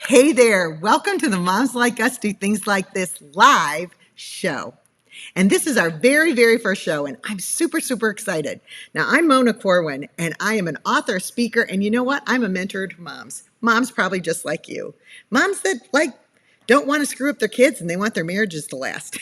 Hey there, welcome to the Moms Like Us Do Things Like This live show. And this is our very first show, and I'm super excited. Now, I'm Mona Corwin, and I am an author, speaker, and you know what? I'm a mentor to moms. Moms probably just like you. Moms that don't want to screw up their kids and they want their marriages to last.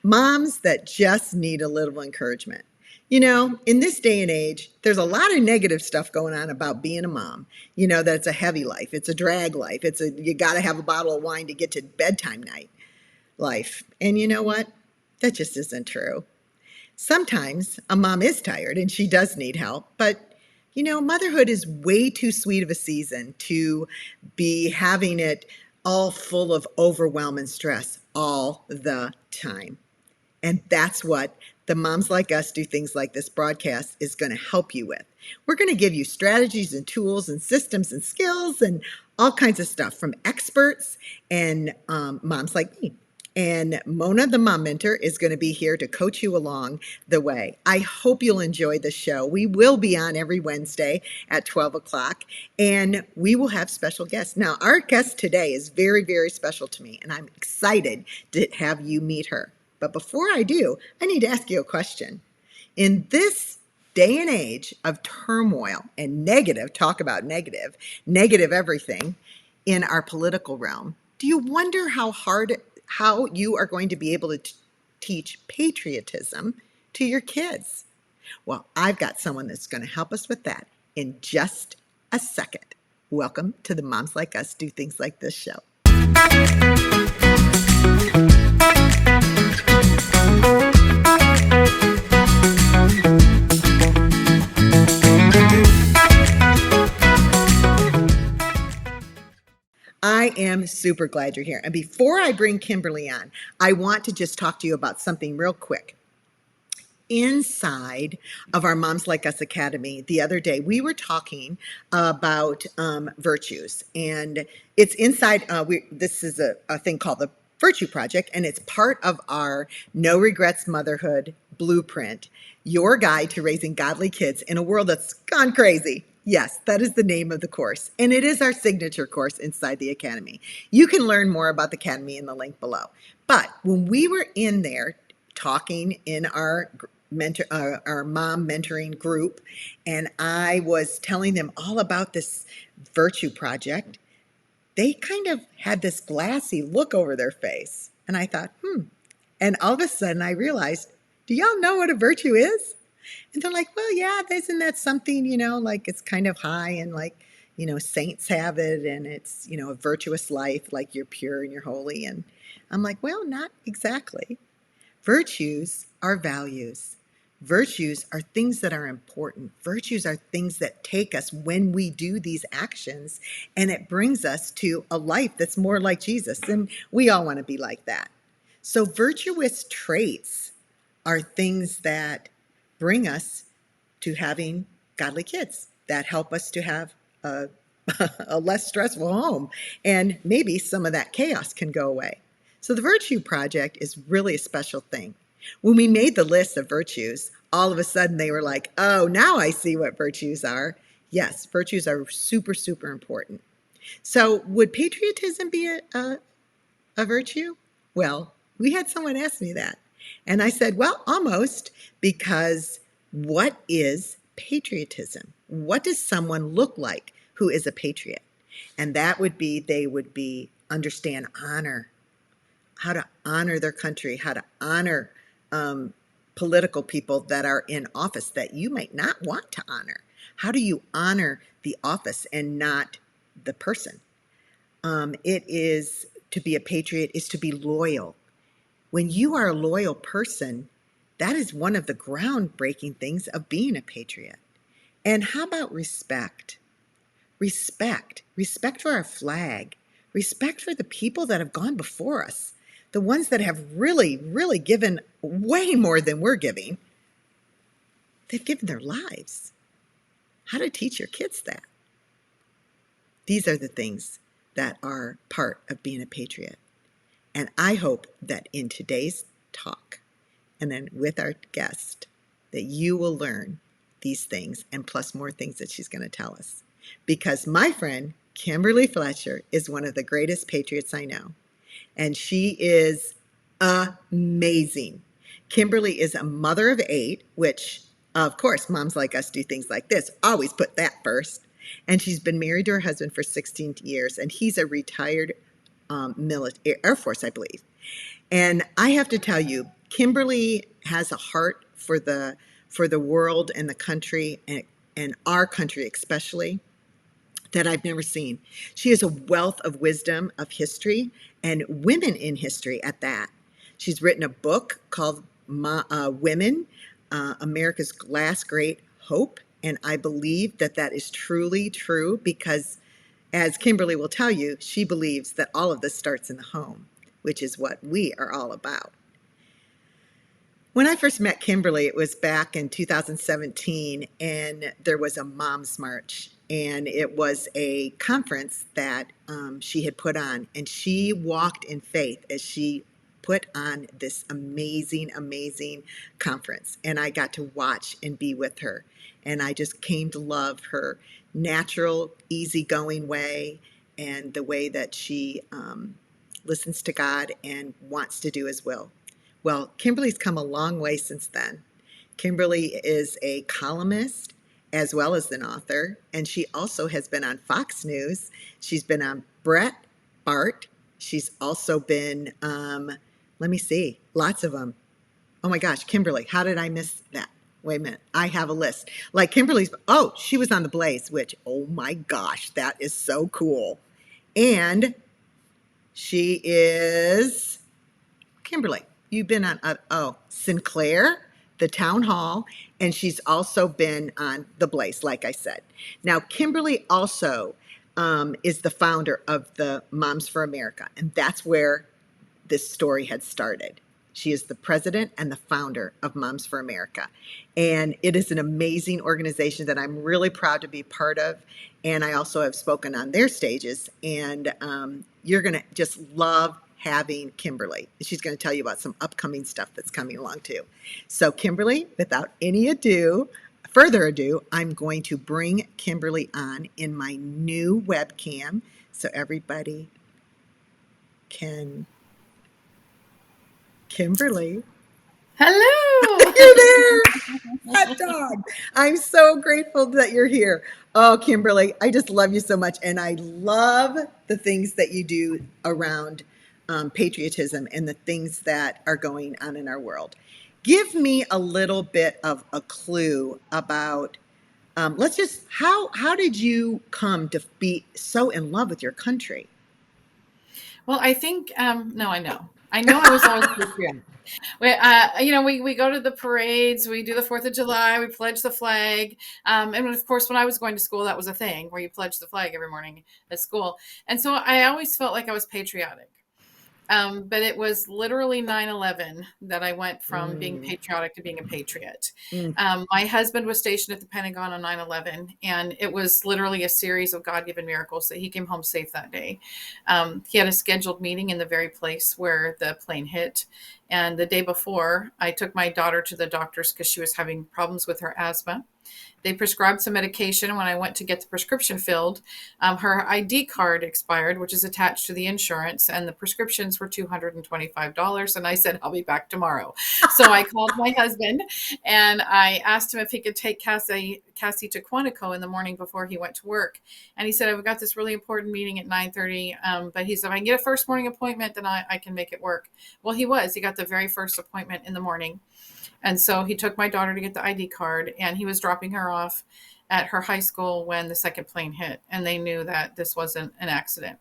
Moms that just need a little encouragement. You know, in this day and age, there's a lot of negative stuff going on about being a mom. You know, that it's a heavy life, it's a drag life, you got to have a bottle of wine to get to bedtime night life. And you know what? That just isn't true. Sometimes a mom is tired and she does need help, but you know, motherhood is way too sweet of a season to be having it all full of overwhelm and stress all the time. And that's what the Moms Like Us Do Things Like This broadcast is going to help you with. We're going to give you strategies and tools and systems and skills and all kinds of stuff from experts and moms like me. And Mona, the mom mentor, is going to be here to coach you along the way. I hope you'll enjoy the show. We will be on every Wednesday at 12 o'clock, and we will have special guests. Now, our guest today is very special to me, and I'm excited to have you meet her. But before I do, I need to ask you a question. In this day and age of turmoil and negative, talk about negative everything in our political realm, do you wonder how you are going to be able to teach patriotism to your kids? Well, I've got someone that's going to help us with that in just a second. Welcome to the Moms Like Us Do Things Like This show. I am super glad you're here. And before I bring Kimberly on, I want to just talk to you about something real quick. Inside of our Moms Like Us Academy the other day, we were talking about virtues. And it's inside, this is a thing called the Virtue Project, and it's part of our No Regrets Motherhood Blueprint, your guide to raising godly kids in a world that's gone crazy. Yes, that is the name of the course, and it is our signature course inside the Academy. You can learn more about the Academy in the link below. But when we were in there talking in our mom mentoring group, and I was telling them all about this Virtue Project, they kind of had this glassy look over their face, and I thought, and all of a sudden I realized, do y'all know what a virtue is? And they're like, well, yeah, isn't that something, you know, like it's kind of high and like, you know, saints have it and it's, you know, a virtuous life, like you're pure and you're holy. And I'm like, well, not exactly. Virtues are values. Virtues are things that are important. Virtues are things that take us when we do these actions and it brings us to a life that's more like Jesus. And we all want to be like that. So virtuous traits are things that bring us to having godly kids that help us to have a less stressful home. And maybe some of that chaos can go away. So the Virtue Project is really a special thing. When we made the list of virtues, all of a sudden they were like, oh, now I see what virtues are. Yes, virtues are super important. So would patriotism be a virtue? Well, we had someone ask me that. And I said, well, almost, because what is patriotism? What does someone look like who is a patriot? And that would be, they would be understand honor, how to honor their country, how to honor political people that are in office that you might not want to honor. How do you honor the office and not the person? It is to be a patriot is to be loyal. When you are a loyal person, that is one of the groundbreaking things of being a patriot. And how about respect? Respect for our flag, respect for the people that have gone before us, the ones that have really given way more than we're giving. They've given their lives. How to teach your kids that? These are the things that are part of being a patriot. And I hope that in today's talk, and then with our guest, that you will learn these things and plus more things that she's going to tell us. Because my friend, Kimberly Fletcher is one of the greatest patriots I know, and she is amazing. Kimberly is a mother of 8, which, of course, moms like us do things like this. Always put that first. And she's been married to her husband for 16 years, and he's a retired military Air Force, I believe. And I have to tell you, Kimberly has a heart for the world and the country and our country especially that I've never seen. She is a wealth of wisdom of history and women in history at that. She's written a book called Women, America's Last Great Hope. And I believe that that is truly true because, as Kimberly will tell you, she believes that all of this starts in the home, which is what we are all about. When I first met Kimberly, it was back in 2017, and there was a Mom's March, and it was a conference that she had put on, and she walked in faith as she put on this amazing, amazing conference. And I got to watch and be with her, and I just came to love her natural, easygoing way and the way that she listens to God and wants to do His will. Well, Kimberly's come a long way since then. Kimberly is a columnist as well as an author, and she also has been on Fox News. She's been on BreitBart. She's also been, let me see, lots of them. Oh my gosh, Kimberly, how did I miss that? Wait a minute, I have a list. Like Kimberly's, oh, she was on The Blaze, which, oh my gosh, that is so cool. And she is Kimberly. You've been on, Sinclair, the town hall, and she's also been on The Blaze, like I said. Now, Kimberly also is the founder of the Moms for America, and that's where this story had started. She is the president and the founder of Moms for America. And it is an amazing organization that I'm really proud to be part of. And I also have spoken on their stages. And you're going to just love having Kimberly. She's going to tell you about some upcoming stuff that's coming along too. So, Kimberly, without any further ado, I'm going to bring Kimberly on in my new webcam so everybody can. Kimberly. Hello. You're there. Hot dog. I'm so grateful that you're here. Oh, Kimberly, I just love you so much. And I love the things that you do around patriotism and the things that are going on in our world. Give me a little bit of a clue about, how did you come to be so in love with your country? Well, I think no, I know. I know I was always patriotic. We go to the parades, we do the 4th of July, we pledge the flag. And of course, when I was going to school, that was a thing where you pledge the flag every morning at school. And so I always felt like I was patriotic. But it was literally 9/11 that I went from being Mm, patriotic to being a patriot. mm, My husband was stationed at the Pentagon on 9/11, and it was literally a series of God given miracles that he came home safe that day. He had a scheduled meeting in the very place where the plane hit. And the day before, I took my daughter to the doctors because she was having problems with her asthma. They prescribed some medication. When I went to get the prescription filled, her ID card expired, which is attached to the insurance, and the prescriptions were $225. And I said, I'll be back tomorrow. So I called my husband and I asked him if he could take Cassie to Quantico in the morning before he went to work. And he said, I've got this really important meeting at 9:30. But he said, if I can get a first morning appointment, then I can make it work. Well, he got the very first appointment in the morning. And so he took my daughter to get the ID card, and he was dropping her off at her high school when the second plane hit, and they knew that this wasn't an accident.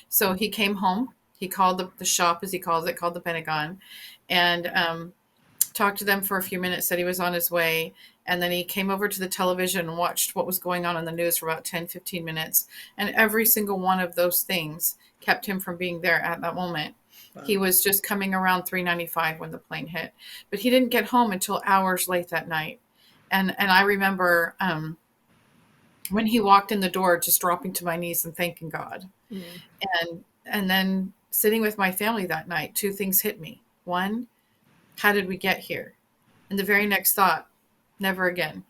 So he came home. He called the shop, as he calls it, called the Pentagon, and talked to them for a few minutes, said he was on his way. And then he came over to the television and watched what was going on in the news for about 10, 15 minutes. And every single one of those things kept him from being there at that moment. He wow. was just coming around 395 when the plane hit, but he didn't get home until hours late that night. And I remember when he walked in the door, just dropping to my knees and thanking God. Mm, And then sitting with my family that night, two things hit me. One, how did we get here? And the very next thought, never again.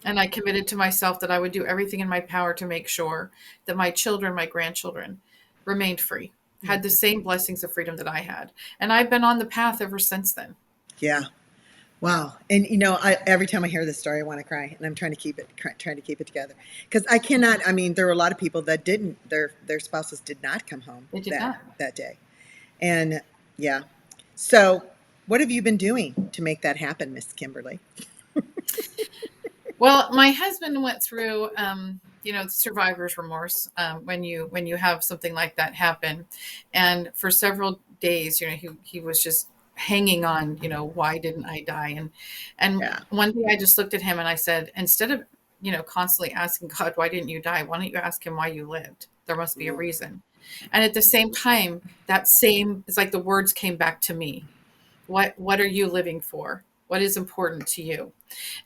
And I committed to myself that I would do everything in my power to make sure that my children, my grandchildren, remained free, had the same blessings of freedom that I had. And I've been on the path ever since then. Yeah. Wow. And every time I hear this story, I want to cry, and I'm trying to keep it together, because I cannot. I mean, there were a lot of people that didn't. Their spouses did not come home They did not. that day, and yeah. So, what have you been doing to make that happen, Miss Kimberly? Well, my husband went through, survivor's remorse when you have something like that happen, and for several days, he was just hanging on. Why didn't I die? And Yeah. one day I just looked at him and I said, instead of constantly asking God, why didn't you die? Why don't you ask him why you lived? There must be a reason. And at the same time, it's like the words came back to me. What are you living for? What is important to you?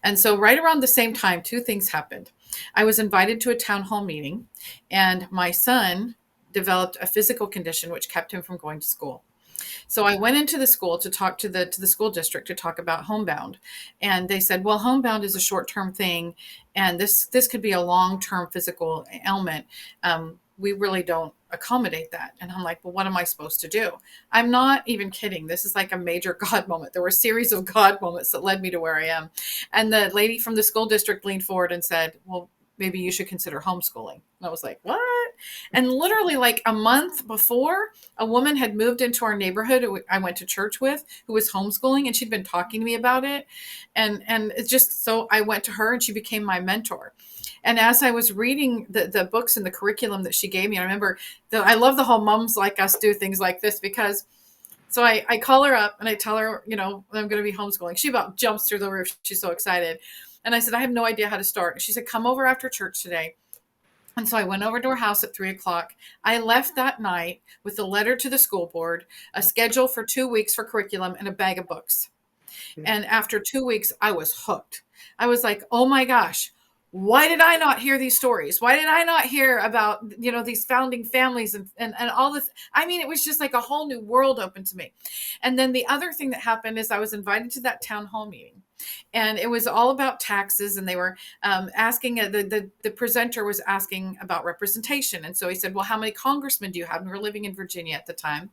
And so, right around the same time, two things happened. I was invited to a town hall meeting, and my son developed a physical condition which kept him from going to school. So I went into the school to talk to the school district to talk about homebound, and they said, "Well, homebound is a short term thing, and this could be a long term physical ailment. We really don't accommodate that." And I'm like, "Well, what am I supposed to do?" I'm not even kidding. This is like a major God moment. There were a series of God moments that led me to where I am. And the lady from the school district leaned forward and said, "Well, maybe you should consider homeschooling." And I was like, "What?" And literally, like a month before, a woman had moved into our neighborhood who I went to church with, who was homeschooling, and she'd been talking to me about it. And it's just so I went to her, and she became my mentor. And as I was reading the books and the curriculum that she gave me, I remember that I love the whole moms like us do things like this, because so I call her up and I tell her, I'm going to be homeschooling. She about jumps through the roof. She's so excited. And I said, "I have no idea how to start." And she said, "Come over after church today." And so I went over to her house at 3 o'clock. I left that night with a letter to the school board, a schedule for 2 weeks for curriculum, and a bag of books. And after 2 weeks, I was hooked. I was like, "Oh my gosh, why did I not hear these stories? Why did I not hear about, these founding families and all this?" I mean, it was just like a whole new world open to me. And then the other thing that happened is I was invited to that town hall meeting, and it was all about taxes, and they were asking the presenter was asking about representation. And so he said, "Well, how many congressmen do you have?" And we were living in Virginia at the time.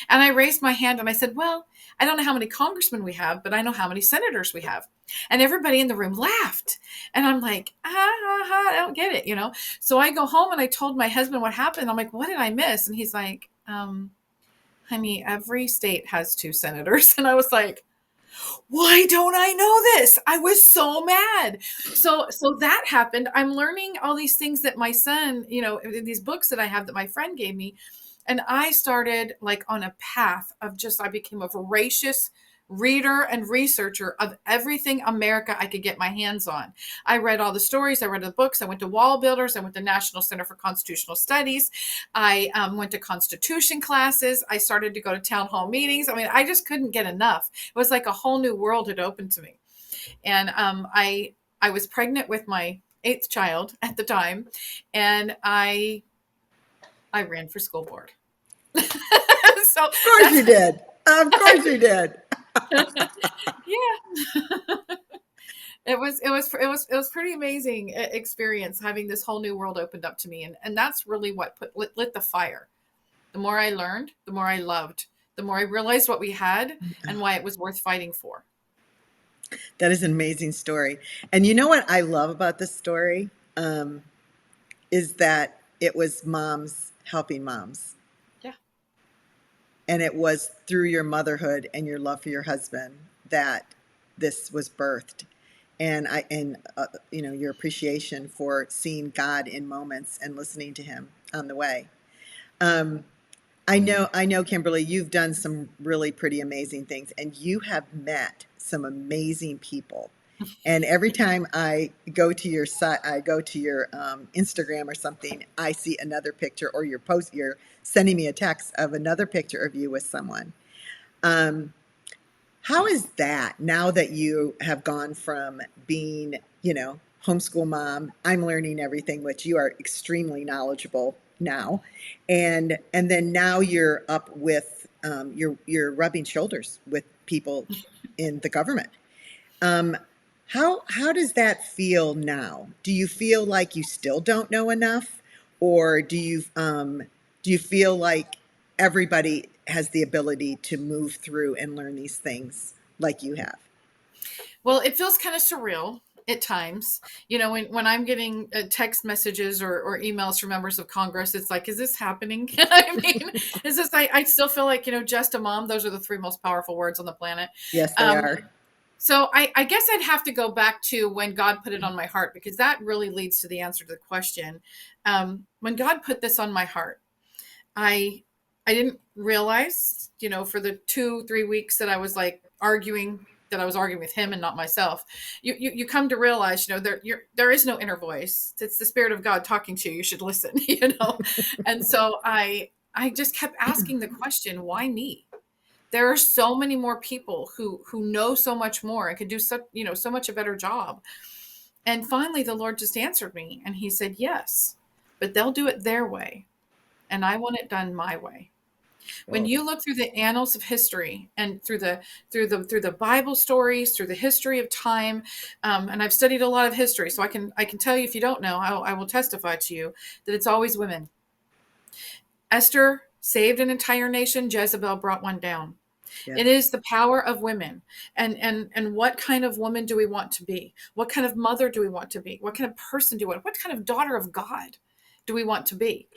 And I raised my hand and I said, "Well, I don't know how many congressmen we have, but I know how many senators we have." And everybody in the room laughed. And I'm like, I don't get it. So I go home and I told my husband what happened. I'm like, "What did I miss?" And he's like, "Honey, every state has two senators." And I was like, "Why don't I know this?" I was so mad. So that happened. I'm learning all these things that my son, these books that I have that my friend gave me. And I started like on a path of I became a voracious reader and researcher of everything America I could get my hands on. I read all the stories. I read the books. I went to Wall Builders. I went to National Center for Constitutional Studies. I went to Constitution classes. I started to go to town hall meetings. I mean, I just couldn't get enough. It was like a whole new world had opened to me. And I was pregnant with my eighth child at the time, and I ran for school board. So Of course you did. Of course you did. yeah, it was pretty amazing experience having this whole new world opened up to me, and that's really what lit the fire. The more I learned, the more I loved, the more I realized what we had and why it was worth fighting for. That is an amazing story. And you know what I love about this story, um, is that it was moms helping moms. Yeah. And it was through your motherhood and your love for your husband that this was birthed. And your appreciation for seeing God in moments and listening to him on the way. Um, I know, Kimberly, you've done some really pretty amazing things, and you have met some amazing people. And every time I go to your site, I go to your Instagram or something, I see another picture, or your post, you're sending me a text of another picture of you with someone. Um, how is that now that you have gone from being, homeschool mom? I'm learning everything, which you are extremely knowledgeable now, and then now you're up with you're rubbing shoulders with people in the government. Um, How does that feel now? Do you feel like you still don't know enough, or do you feel like everybody has the ability to move through and learn these things like you have? Well, it feels kind of surreal at times. When I'm getting text messages or emails from members of Congress, it's like, is this happening? I mean, is this, I still feel like, just a mom, those are the three most powerful words on the planet. Yes, they Um, are. so I guess I'd have to go back to when God put it on my heart, because that really leads to the answer to the question. When God put this on my heart, I I didn't realize, for the 2-3 weeks that I was like arguing, that I was arguing with him and not myself. You come to realize, there is no inner voice. It's the Spirit of God talking to you. You should listen, And so I just kept asking the question, why me? There are so many more people who know so much more and could do so much a better job. And finally the Lord just answered me and he said, yes, but they'll do it their way, and I want it done my way. When Oh, you look through the annals of history and through the Bible stories, through the history of time, and I've studied a lot of history, so I can tell you, if you don't know, I will testify to you that it's always women. Esther saved an entire nation. Jezebel brought one down. yes. It is the power of women. And what kind of woman do we want to be? What kind of mother do we want to be? What kind of person do we want? What kind of daughter of God do we want to be?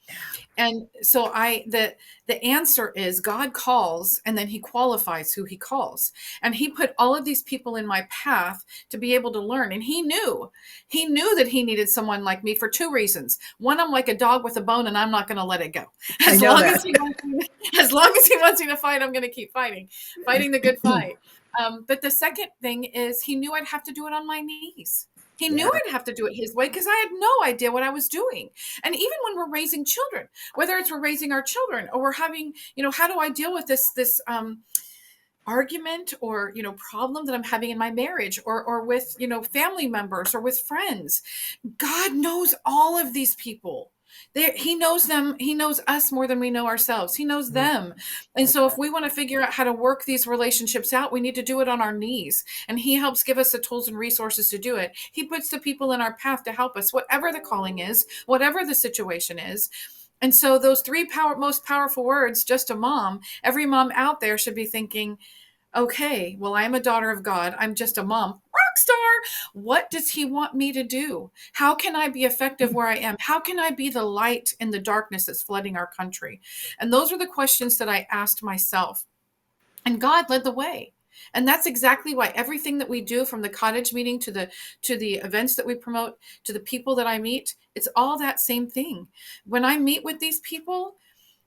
And so the answer is God calls, and then he qualifies who he calls. And he put all of these people in my path to be able to learn. And he knew that he needed someone like me for two reasons. One, I'm like a dog with a bone and I'm not going to let it go. I As know long as that. he wants me, as long as he wants me to fight, I'm going to keep fighting the good fight. But the second thing is he knew I'd have to do it on my knees. He knew Yeah, I'd have to do it his way because I had no idea what I was doing. And even when we're raising children, whether it's we're raising our children or we're having, how do I deal with this argument or, problem that I'm having in my marriage or with, family members or with friends. God knows all of these people. He knows them. He knows us more than we know ourselves. He knows mm, them. And that's so if right. we want to figure out how to work these relationships out, we need to do it on our knees. And he helps give us the tools and resources to do it. He puts the people in our path to help us, whatever the calling is, whatever the situation is. And so those three most powerful words, just a mom, every mom out there should be thinking, okay, well, I'm a daughter of God. I'm just a mom. Rock star. What does he want me to do? How can I be effective where I am? How can I be the light in the darkness that's flooding our country? And those are the questions that I asked myself. And God led the way. And that's exactly why everything that we do, from the cottage meeting to the events that we promote, to the people that I meet, it's all that same thing. When I meet with these people,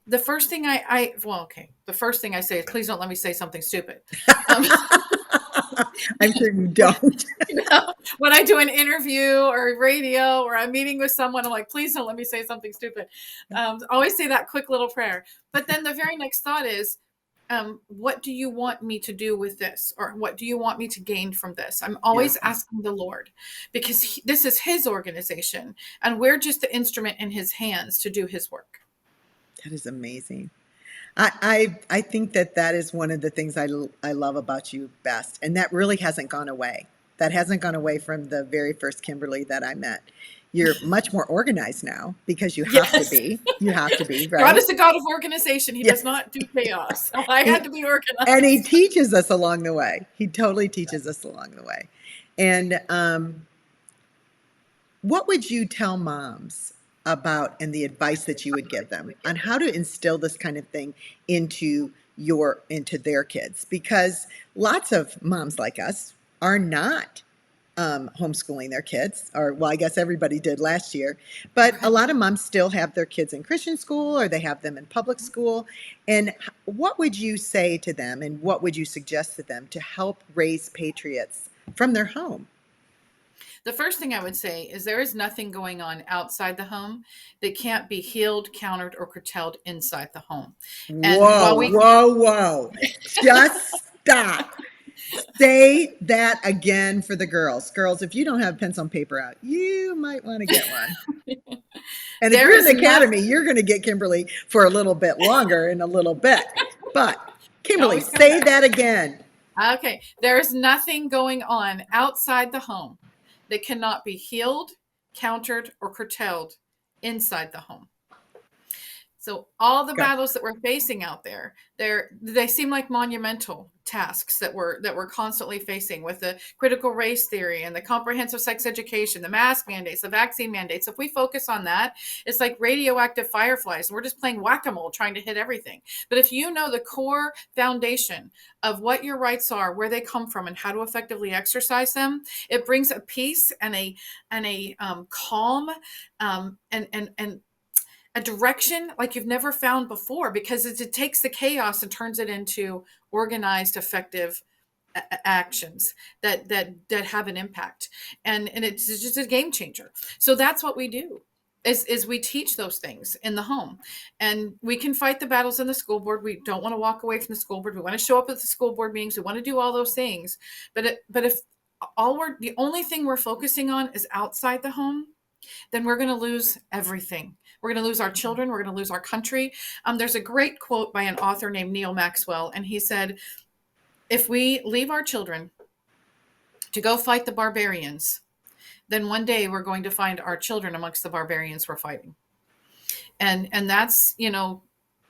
the first thing the first thing I say is, please don't let me say something stupid. Um, I'm sure you don't. when I do an interview or radio or I'm meeting with someone, I'm like, please don't let me say something stupid. Always say that quick little prayer. But then the very next thought is, what do you want me to do with this? Or what do you want me to gain from this? I'm Yeah, always asking the Lord, because this is his organization and we're just the instrument in his hands to do his work. that is amazing. I think that is one of the things I love about you best, and that really hasn't gone away. That hasn't gone away from the very first Kimberly that I met. You're much more organized now because you have to Yes. be. You have to be, God right? is a God of organization. He does Yes. not do chaos. So I had He, to be and he organized. teaches us along the way. He totally teaches us along the way. And what would you tell moms about, and the advice that you would give them on how to instill this kind of thing into their kids? Because lots of moms like us are not homeschooling their kids, or well, I guess everybody did last year, but a lot of moms still have their kids in Christian school or they have them in public school. And what would you say to them, and what would you suggest to them to help raise patriots from their home? The first thing I would say is there is nothing going on outside the home that can't be healed, countered, or curtailed inside the home. And Whoa, while we whoa, whoa. Just stop. Say that again for the girls. Girls, if you don't have pencil and paper out, you might want to get one. And if there you're in is the nothing, academy, you're going to get Kimberly for a little bit longer in a little bit. But Kimberly, always come say back. that again. Okay. There's nothing going on outside the home that cannot be healed, countered, or curtailed inside the home. So all the Got battles that we're facing out there, they seem like monumental tasks that we're constantly facing with the critical race theory and the comprehensive sex education, the mask mandates, the vaccine mandates. If we focus on that, it's like radioactive fireflies. We're just playing whack-a-mole trying to hit everything. But if you know the core foundation of what your rights are, where they come from, and how to effectively exercise them, it brings a peace and a calm and a direction like you've never found before, because it takes the chaos and turns it into organized, effective actions that have an impact, and it's just a game changer. So that's what we do. Is we teach those things in the home, and we can fight the battles in the school board. We don't want to walk away from the school board. We want to show up at the school board meetings. We want to do all those things, but if the only thing we're focusing on is outside the home, then we're going to lose everything. We're going to lose our children. We're going to lose our country. There's a great quote by an author named Neil Maxwell, and he said, if we leave our children to go fight the barbarians, then one day we're going to find our children amongst the barbarians we're fighting. And that's,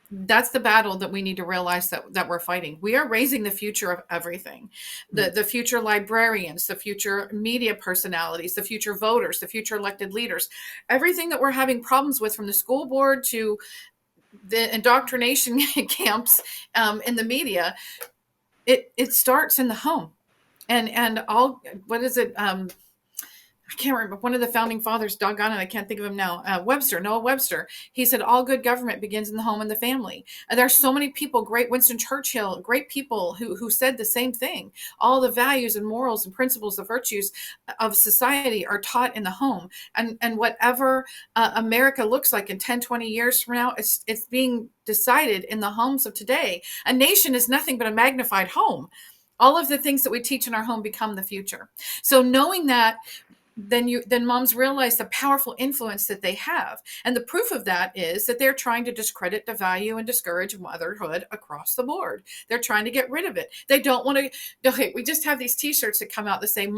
that's the battle that we need to realize that we're fighting. We are raising the future of everything. The future librarians, the future media personalities, the future voters, the future elected leaders. Everything that we're having problems with, from the school board to the indoctrination camps in the media, it starts in the home. And all, what is it? I can't remember, one of the founding fathers, doggone it, I can't think of him now. Noah Webster. He said, all good government begins in the home and the family. And there's so many people, great Winston Churchill, great people who said the same thing. All the values and morals and principles, the virtues of society are taught in the home. And whatever America looks like in 10, 20 years from now, it's being decided in the homes of today. A nation is nothing but a magnified home. All of the things that we teach in our home become the future. So knowing that, then moms realize the powerful influence that they have. And the proof of that is that they're trying to discredit, devalue, and discourage motherhood across the board. They're trying to get rid of it. They don't want to. Okay, we just have these t-shirts that come out that say,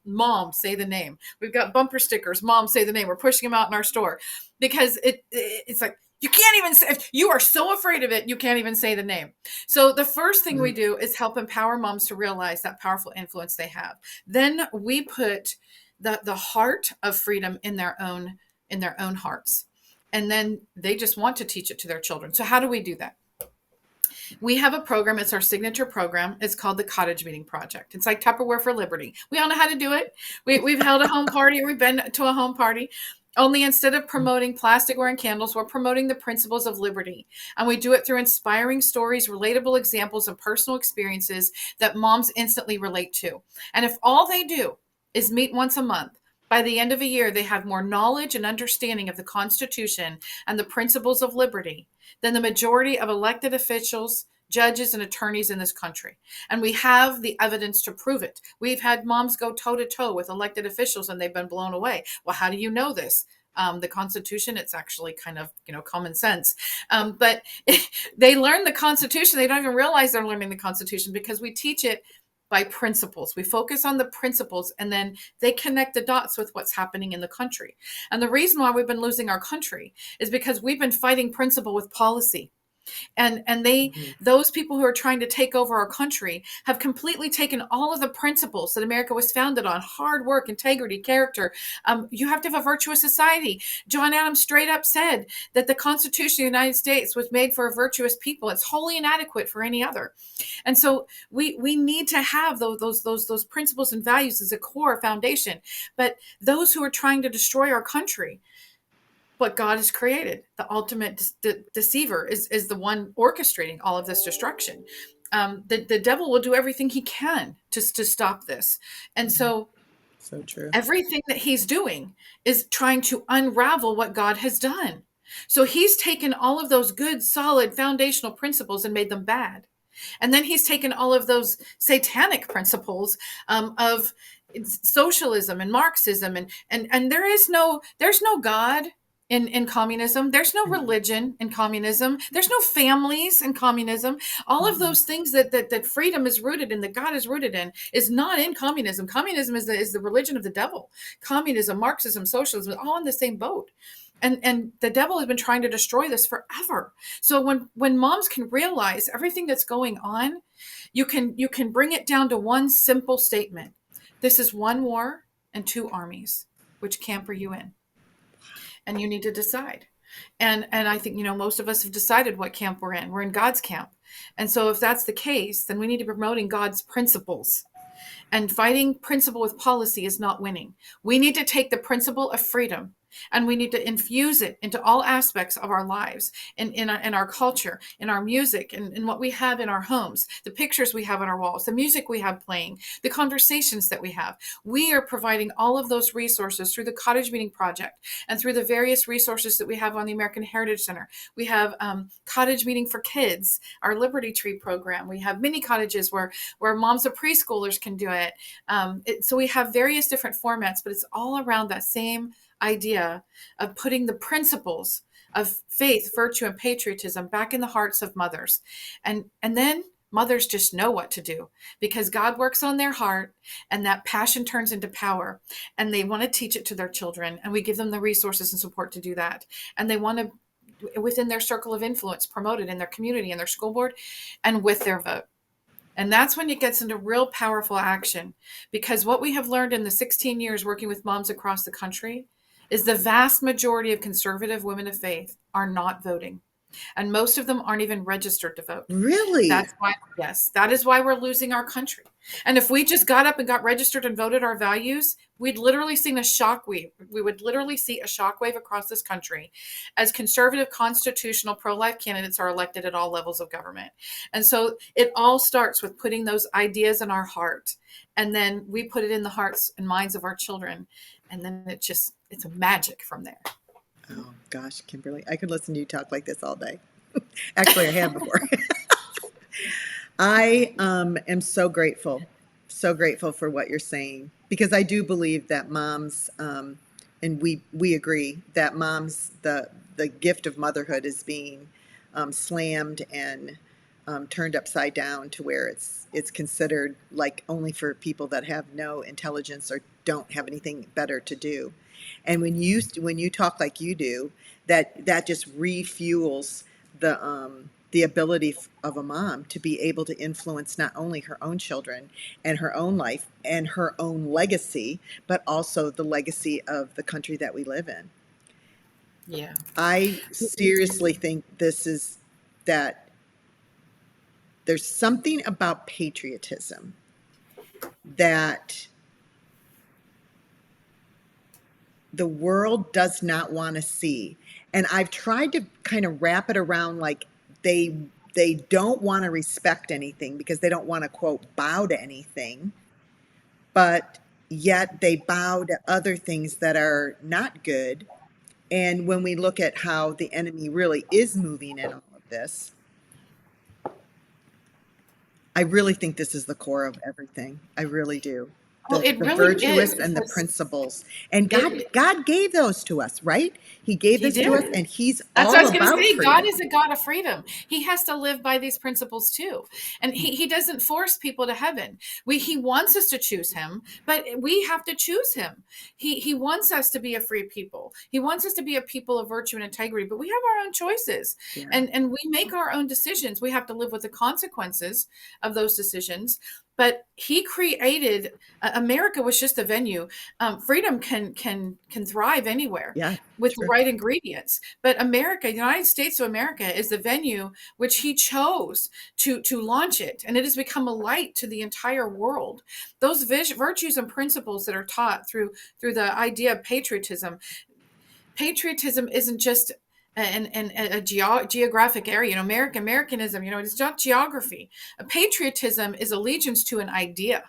Mom, say the name. We've got bumper stickers, Mom, say the name. We're pushing them out in our store because it's like, you can't even say, if you are so afraid of it, you can't even say the name. So the first thing we do is help empower moms to realize that powerful influence they have. Then we put the heart of freedom in their own hearts, and then they just want to teach it to their children. So how do we do that? We have a program. It's our signature program. It's called the Cottage Meeting Project. It's like Tupperware for Liberty. We all know how to do it. We've held a home party, or we've been to a home party. Only instead of promoting plasticware and candles, we're promoting the principles of liberty. And we do it through inspiring stories, relatable examples, and personal experiences that moms instantly relate to. And if all they do is meet once a month, by the end of a year, they have more knowledge and understanding of the Constitution and the principles of liberty than the majority of elected officials, judges, and attorneys in this country. And we have the evidence to prove it. We've had moms go toe to toe with elected officials, and they've been blown away. Well, how do you know this? The Constitution, it's actually kind of, common sense. But they learn the Constitution. They don't even realize they're learning the Constitution because we teach it by principles. We focus on the principles, and then they connect the dots with what's happening in the country. And the reason why we've been losing our country is because we've been fighting principle with policy. And those people who are trying to take over our country have completely taken all of the principles that America was founded on: hard work, integrity, character. You have to have a virtuous society. John Adams straight up said that the Constitution of the United States was made for a virtuous people. It's wholly inadequate for any other. And so we need to have those principles and values as a core foundation. But those who are trying to destroy our country, what God has created, the ultimate deceiver, is the one orchestrating all of this destruction. The devil will do everything he can to stop this. And so true. Everything that he's doing is trying to unravel what God has done. So he's taken all of those good, solid, foundational principles and made them bad. And then he's taken all of those satanic principles of socialism and Marxism, and there's no God in communism. There's no religion in communism. There's no families in communism. All of those things that freedom is rooted in, that God is rooted in, is not in communism. Communism is the religion of the devil. Communism, Marxism, socialism, all in the same boat. And the devil has been trying to destroy this forever. So when moms can realize everything that's going on, you can bring it down to one simple statement. This is one war and two armies. Which camp are you in? And you need to decide. And I think, most of us have decided what camp we're in. We're in God's camp. And so if that's the case, then we need to be promoting God's principles. And fighting principle with policy is not winning. We need to take the principle of freedom and we need to infuse it into all aspects of our lives, in our culture, in our music, and in what we have in our homes, the pictures we have on our walls, the music we have playing, the conversations that we have. We are providing all of those resources through the Cottage Meeting Project and through the various resources that we have on the American Heritage Center. We have Cottage Meeting for Kids, our Liberty Tree program. We have mini cottages where moms of preschoolers can do it. So we have various different formats, but it's all around that same idea of putting the principles of faith, virtue, and patriotism back in the hearts of mothers. And then mothers just know what to do because God works on their heart and that passion turns into power and they want to teach it to their children. And we give them the resources and support to do that. And they want to, within their circle of influence, promote it in their community and their school board and with their vote. And that's when it gets into real powerful action, because what we have learned in the 16 years working with moms across the country is the vast majority of conservative women of faith are not voting. And most of them aren't even registered to vote. Really? That's why, yes, that is why we're losing our country. And if we just got up and got registered and voted our values, we'd literally seen a shockwave. We would literally see a shockwave across this country as conservative, constitutional, pro-life candidates are elected at all levels of government. And so it all starts with putting those ideas in our heart. And then we put it in the hearts and minds of our children. And then it's a magic from there. Oh gosh, Kimberly, I could listen to you talk like this all day. Actually, I have before. I am so grateful for what you're saying, because I do believe that moms, and we agree that moms, the gift of motherhood is being slammed and turned upside down to where it's considered like only for people that have no intelligence or don't have anything better to do. And when you talk like you do, that just refuels the ability of a mom to be able to influence not only her own children and her own life and her own legacy, but also the legacy of the country that we live in. Yeah. I seriously think that there's something about patriotism that the world does not want to see. And I've tried to kind of wrap it around like they don't want to respect anything because they don't want to, quote, bow to anything. But yet they bow to other things that are not good. And when we look at how the enemy really is moving in all of this, I really think this is the core of everything. I really do. Well, it The really virtuous is, and the because principles. And God gave those to us, right? He gave He this to us, did. and He's That's what I all was going to about say. God freedom. is a God of freedom. He has to live by these principles too. And he doesn't force people to heaven. He wants us to choose him, but we have to choose him. He wants us to be a free people. He wants us to be a people of virtue and integrity, but we have our own choices. Yeah. And we make our own decisions. We have to live with the consequences of those decisions. But he created America was just a venue. Freedom can thrive anywhere Yeah, with the true. right ingredients. But America, the United States of America, is the venue which he chose to launch it, and it has become a light to the entire world. Those virtues and principles that are taught through the idea of patriotism. Patriotism isn't just a geographic area. Americanism, it's not geography. Patriotism is allegiance to an idea.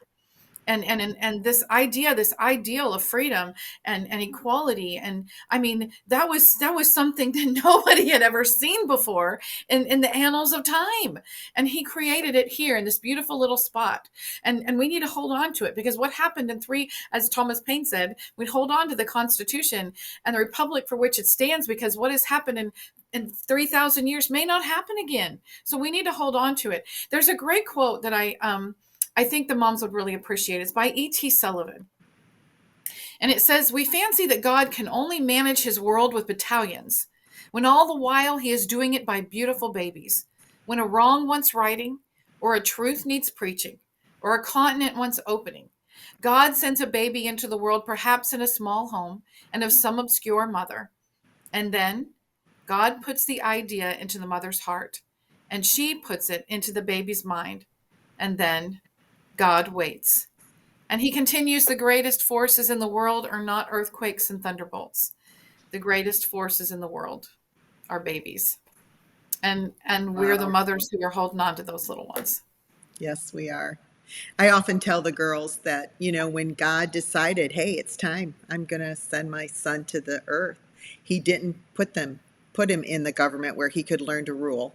And this ideal of freedom and equality. And I mean, that was something that nobody had ever seen before in the annals of time. And he created it here in this beautiful little spot. And we need to hold on to it, because what happened in three, as Thomas Paine said, we hold on to the Constitution and the republic for which it stands, because what has happened in 3,000 years may not happen again. So we need to hold on to it. There's a great quote that I think the moms would really appreciate. It's by E.T. Sullivan. And it says, "We fancy that God can only manage his world with battalions, when all the while he is doing it by beautiful babies. When a wrong wants righting, or a truth needs preaching, or a continent wants opening, God sends a baby into the world, perhaps in a small home and of some obscure mother. And then God puts the idea into the mother's heart, and she puts it into the baby's mind. And then God waits." And he continues, "The greatest forces in the world are not earthquakes and thunderbolts. The greatest forces in the world are babies." And we're the Wow. mothers who are holding on to those little ones. Yes, we are. I often tell the girls that, when God decided, hey, it's time, I'm going to send my son to the earth, he didn't put him in the government where he could learn to rule,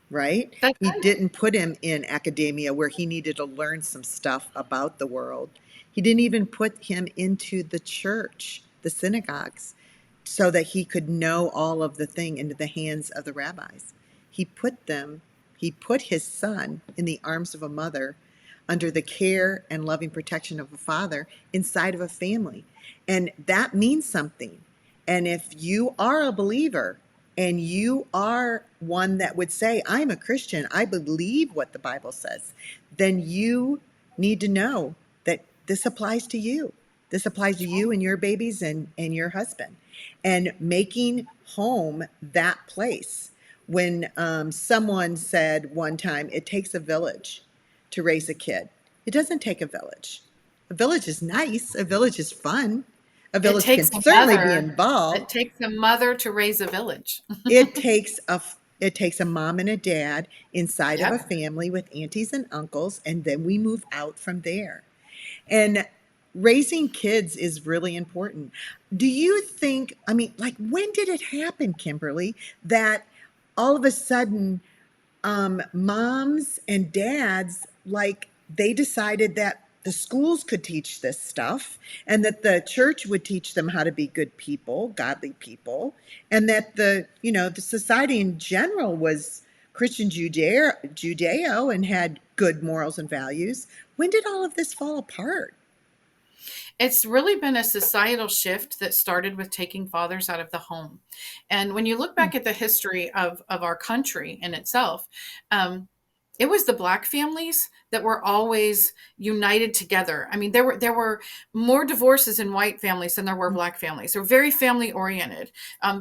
right? That's He right. didn't put him in academia where he needed to learn some stuff about the world. He didn't even put him into the church, the synagogues, so that he could know all of the thing into the hands of the rabbis. He put them, he put his son in the arms of a mother, under the care and loving protection of a father, inside of a family. And that means something. And if you are a believer and you are one that would say, I'm a Christian, I believe what the Bible says, then you need to know that this applies to you. This applies to you and your babies and your husband. And making home that place. When someone said one time, it takes a village to raise a kid. It doesn't take a village. A village is nice. A village is fun. A It village takes can a certainly be mother. It involved. takes a mother to raise a village. It takes a mom and a dad inside of a Yep. family with aunties and uncles, and then we move out from there. And raising kids is really important. Do you think, I mean, like, when did it happen, Kimberly, that all of a sudden moms and dads, like, they decided that the schools could teach this stuff and that the church would teach them how to be good people, godly people, and that the society in general was Christian Judeo and had good morals and values. When did all of this fall apart? It's really been a societal shift that started with taking fathers out of the home. And when you look back at the history of our country in itself, um, it was the black families that were always united together. I mean, there were more divorces in white families than there were black families. They were very family oriented,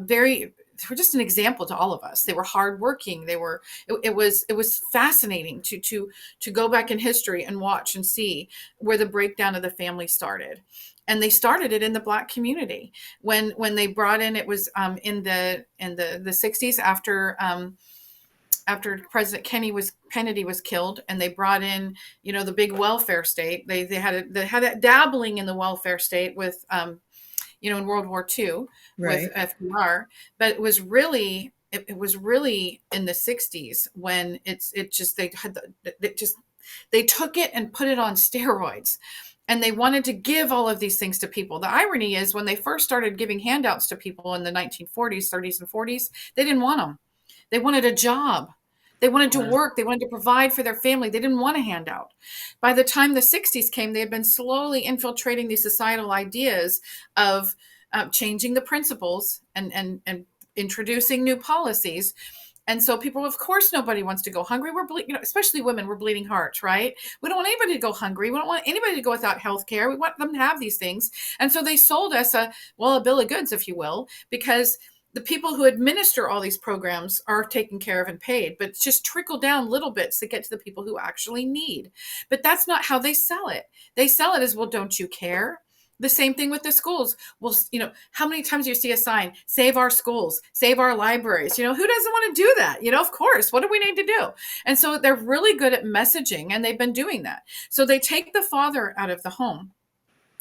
very. They were just an example to all of us. They were hardworking. It was fascinating to go back in history and watch and see where the breakdown of the family started. And they started it in the black community when they brought in, it was in the 60s, after President Kennedy was killed, and they brought in, the big welfare state. They had a dabbling in the welfare state with, in World War II with Right. FDR, but it was really in the 60s when it just they had they took it and put it on steroids. And they wanted to give all of these things to people. The irony is, when they first started giving handouts to people in the 1940s, 30s, and 40s, they didn't want them. They wanted a job. They wanted to Wow. work. They wanted to provide for their family. They didn't want a handout. By the time the 60s came, they had been slowly infiltrating these societal ideas of changing the principles and introducing new policies. And so people, of course, nobody wants to go hungry. Especially women, we're bleeding hearts, right? We don't want anybody to go hungry. We don't want anybody to go without health care. We want them to have these things. And so they sold us a bill of goods, if you will, because the people who administer all these programs are taken care of and paid, but it's just trickle down little bits to get to the people who actually need. But that's not how they sell it. They sell it as, well, don't you care? The same thing with the schools. Well, how many times do you see a sign, save our schools, save our libraries? Who doesn't want to do that? Of course, what do we need to do? And so they're really good at messaging, and they've been doing that. So they take the father out of the home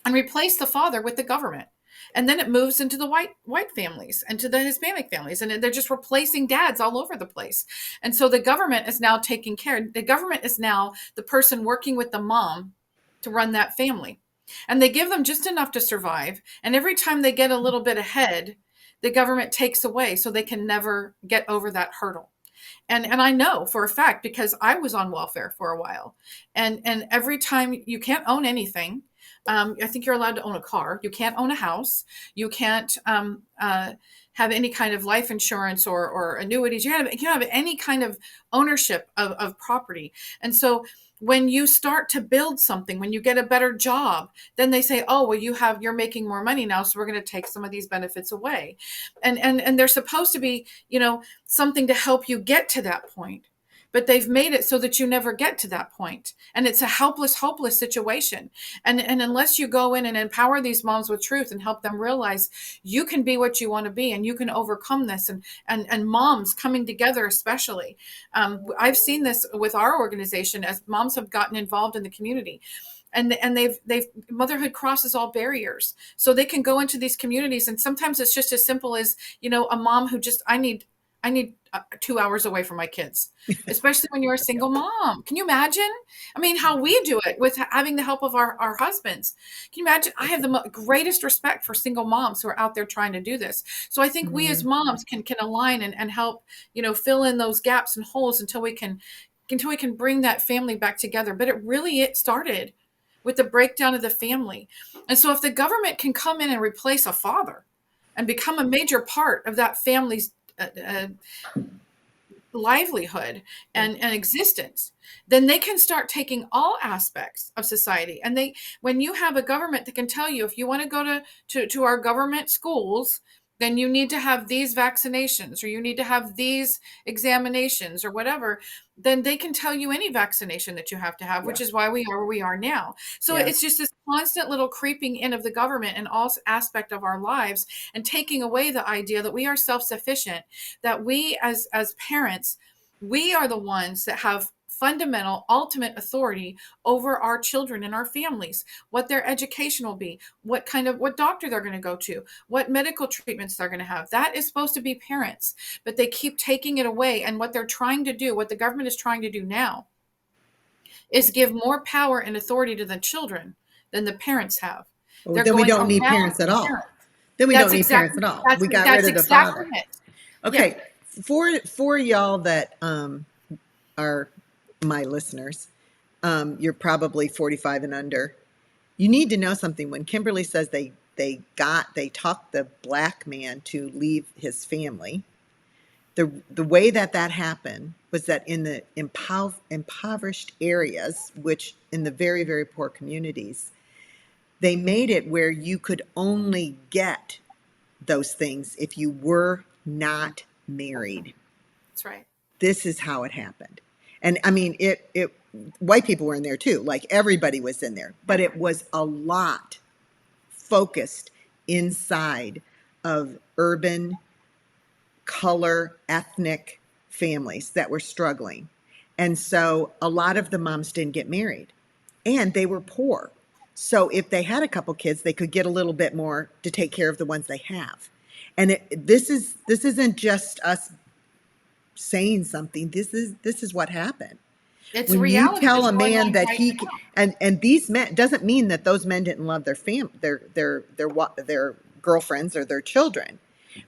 and replace the father with the government. And then it moves into the white families and to the Hispanic families, and they're just replacing dads all over the place. And so the government is now taking care. The government is now the person working with the mom to run that family. And they give them just enough to survive. And every time they get a little bit ahead, the government takes away, so they can never get over that hurdle. And I know for a fact, because I was on welfare for a while, and every time, you can't own anything. I think you're allowed to own a car. You can't own a house. You can't have any kind of life insurance or annuities. You can't have any kind of ownership of property. And so when you start to build something, when you get a better job, then they say, oh, well, you're making more money now, so we're going to take some of these benefits away. And they're supposed to be, something to help you get to that point. But they've made it so that you never get to that point. And it's a helpless, hopeless situation. And unless you go in and empower these moms with truth and help them realize you can be what you want to be, and you can overcome this, and moms coming together, especially. I've seen this with our organization as moms have gotten involved in the community. And they've motherhood crosses all barriers. So they can go into these communities, and sometimes it's just as simple as, a mom who just, I need 2 hours away from my kids, especially when you're a single mom. Can you imagine? I mean, how we do it with having the help of our husbands. Can you imagine? I have the greatest respect for single moms who are out there trying to do this. So I think we as moms can align and help, fill in those gaps and holes until we can bring that family back together. But it started with the breakdown of the family. And so if the government can come in and replace a father and become a major part of that family's livelihood and existence, then they can start taking all aspects of society. And when you have a government that can tell you, if you want to go to our government schools, then you need to have these vaccinations, or you need to have these examinations, or whatever, then they can tell you any vaccination that you have to have, which is why we are where we are now. So it's just this constant little creeping in of the government in all aspect of our lives, and taking away the idea that we are self-sufficient, that we as parents, we are the ones that have fundamental, ultimate authority over our children and our families, what their education will be, what doctor they're going to go to, what medical treatments they're going to have. That is supposed to be parents, but they keep taking it away. And what they're trying to do, what the government is trying to do now, is give more power and authority to the children than the parents have. Then we don't need parents at all. Then we don't need parents at all. We got rid of the father. Okay, for y'all that are my listeners, you're probably 45 and under. You need to know something. When Kimberly says they talked the black man to leave his family, the way that happened was that in the impoverished areas, which in the very, very poor communities, they made it where you could only get those things if you were not married. That's right. This is how it happened. And I mean, white people were in there too, like everybody was in there, but it was a lot focused inside of urban, color, ethnic families that were struggling. And so a lot of the moms didn't get married, and they were poor. So if they had a couple kids, they could get a little bit more to take care of the ones they have. And this isn't just us saying something. This is what happened. It's when reality. You tell a man that right and these men, doesn't mean that those men didn't love their girlfriends or their children,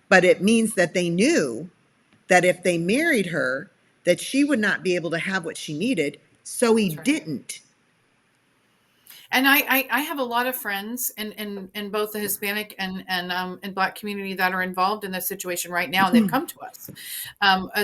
but it means that they knew that if they married her, that she would not be able to have what she needed. So he didn't. And I have a lot of friends in both the Hispanic and Black community that are involved in this situation right now, and they've come to us.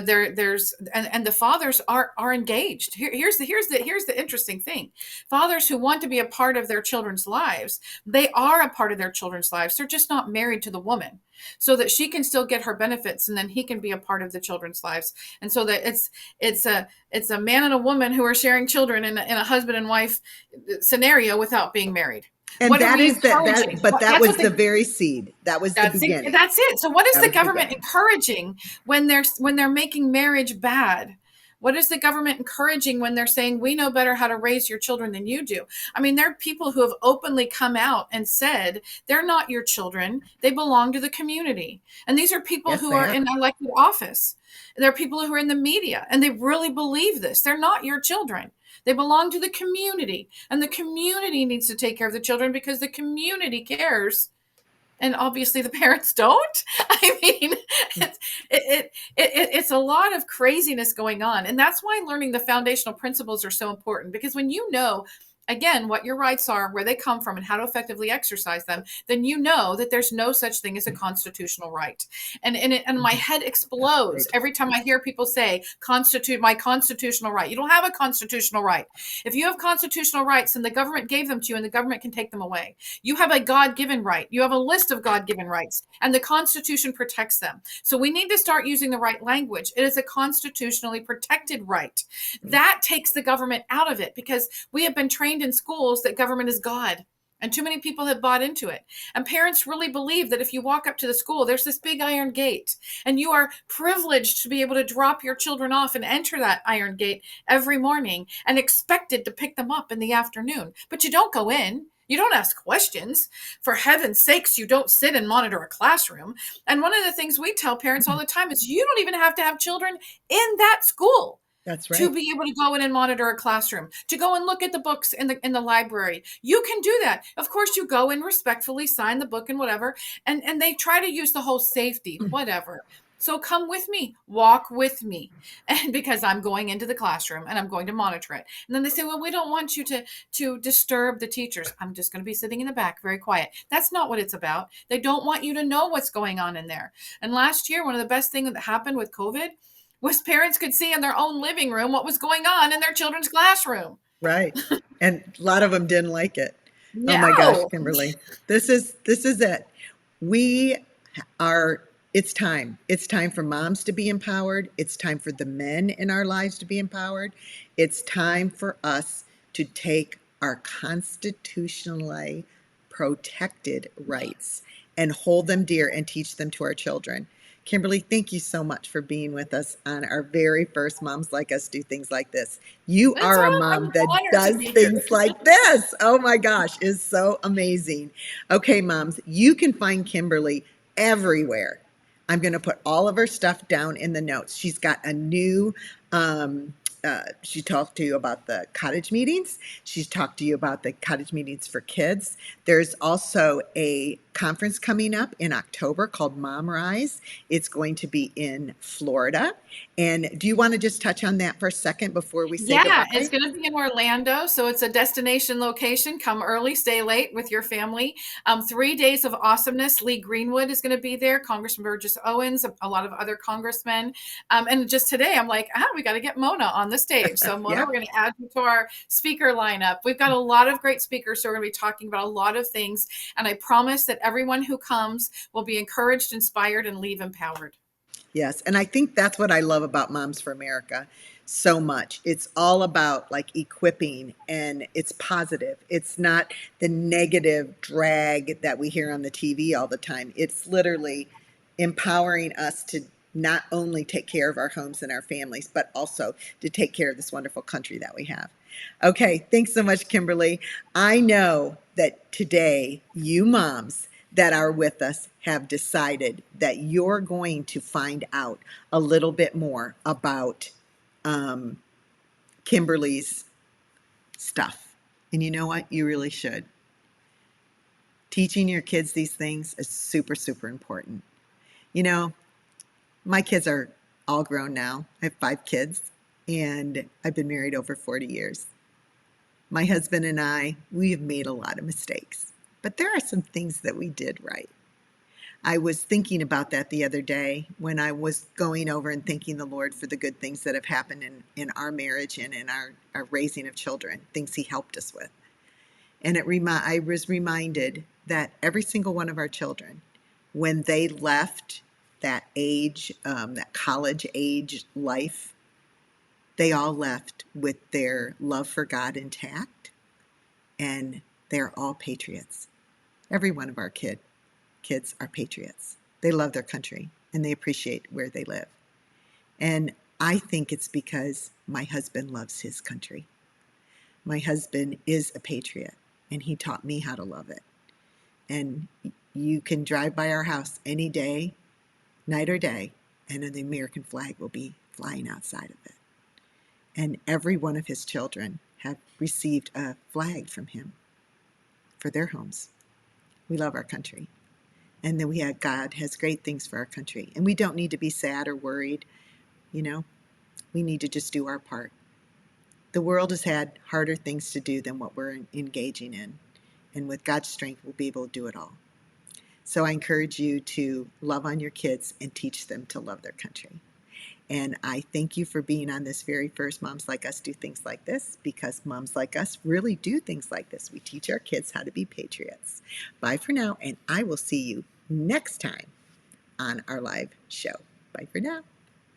There's the fathers are engaged. Here's the interesting thing: fathers who want to be a part of their children's lives, they are a part of their children's lives. They're just not married to the woman, so that she can still get her benefits, and then he can be a part of the children's lives. And so that it's a man and a woman who are sharing children in a husband and wife scenario without being married. And What are that we is encouraging? but that That's was what the the very seed. That was the beginning. that's it. So what is That the was the government beginning. encouraging when they're making marriage bad? What is the government encouraging when they're saying we know better how to raise your children than you do? I mean, there are people who have openly come out and said they're not your children. They belong to the community. And these are people Yes, who they are are. in elected office. There are people who are in the media and they really believe this. They're not your children. They belong to the community, and the community needs to take care of the children because the community cares, and obviously the parents don't. I mean, it's a lot of craziness going on, and that's why learning the foundational principles are so important, because when you know, again, what your rights are, where they come from, and how to effectively exercise them, then you know that there's no such thing as a constitutional right. And my Mhm. head That's explodes great. every time I hear people say constitute my constitutional right. You don't have a constitutional right. If you have constitutional rights, then the government gave them to you, and the government can take them away. You have a God given right. You have a list of God given rights, and the Constitution protects them. So we need to start using the right language. It is a constitutionally protected right. That takes the government out of it, because we have been trained in schools that government is God. And too many people have bought into it. And parents really believe that if you walk up to the school, there's this big iron gate, and you are privileged to be able to drop your children off and enter that iron gate every morning and expected to pick them up in the afternoon. But you don't go in. You don't ask questions. For heaven's sakes, you don't sit and monitor a classroom. And one of the things we tell parents all the time is you don't even have to have children in that school That's to right. be able to go in and monitor a classroom, to go and look at the books in the library. You can do that. Of course, you go and respectfully sign the book and whatever, and they try to use the whole safety, whatever. So come with me, walk with me, and because I'm going into the classroom and I'm going to monitor it. And then they say, well, we don't want you to disturb the teachers. I'm just going to be sitting in the back, very quiet. That's not what it's about. They don't want you to know what's going on in there. And last year, one of the best things that happened with COVID was parents could see in their own living room what was going on in their children's classroom. Right. And a lot of them didn't like it. Oh my gosh, No. Kimberly. This is it. We are it's time. It's time for moms to be empowered. It's time for the men in our lives to be empowered. It's time for us to take our constitutionally protected rights and hold them dear and teach them to our children. Kimberly, thank you so much for being with us on our very first Moms Like Us Do Things Like This. You That's are a all. I'm mom that honored to does be here. things like this. Oh my gosh, is so amazing. Okay, moms, you can find Kimberly everywhere. I'm going to put all of her stuff down in the notes. She's got a new she talked to you about the cottage meetings. She's talked to you about the cottage meetings for kids. There's also a conference coming up in October called Mom Rise. It's going to be in Florida. And do you want to just touch on that for a second before we say Yeah, it's goodbye? going to be in Orlando. So it's a destination location. Come early, stay late with your family. 3 days of awesomeness. Lee Greenwood is going to be there, Congressman Burgess Owens, a lot of other congressmen. And just today, I'm like, we got to get Mona on the stage. So, Mona, Yeah. we're going to add you to our speaker lineup. We've got a lot of great speakers. So, we're going to be talking about a lot of things. And I promise that everyone who comes will be encouraged, inspired, and leave empowered. Yes, and I think that's what I love about Moms for America so much. It's all about like equipping, and it's positive. It's not the negative drag that we hear on the TV all the time. It's literally empowering us to not only take care of our homes and our families, but also to take care of this wonderful country that we have. Okay, thanks so much, Kimberly. I know that today, you moms that are with us have decided that you're going to find out a little bit more about um, Kimberly's stuff. And you know what? You really should. Teaching your kids these things is super, super important. You know, my kids are all grown now. I have 5 kids, and I've been married over 40 years. My husband and I, we have made a lot of mistakes, but there are some things that we did right. I was thinking about that the other day when I was going over and thanking the Lord for the good things that have happened in our marriage and in our raising of children, things He helped us with. And I was reminded that every single one of our children, when they left that age, that college age life, they all left with their love for God intact and they're all patriots. Every one of our kids are patriots. They love their country and they appreciate where they live. And I think it's because my husband loves his country. My husband is a patriot and he taught me how to love it. And you can drive by our house any day, night or day, and the American flag will be flying outside of it. And every one of his children have received a flag from him for their homes. We love our country. And then God has great things for our country. And we don't need to be sad or worried. We need to just do our part. The world has had harder things to do than what we're engaging in. And with God's strength, we'll be able to do it all. So I encourage you to love on your kids and teach them to love their country. And I thank you for being on this very first Moms Like Us Do Things Like This, because moms like us really do things like this. We teach our kids how to be patriots. Bye for now, and I will see you next time on our live show. Bye for now.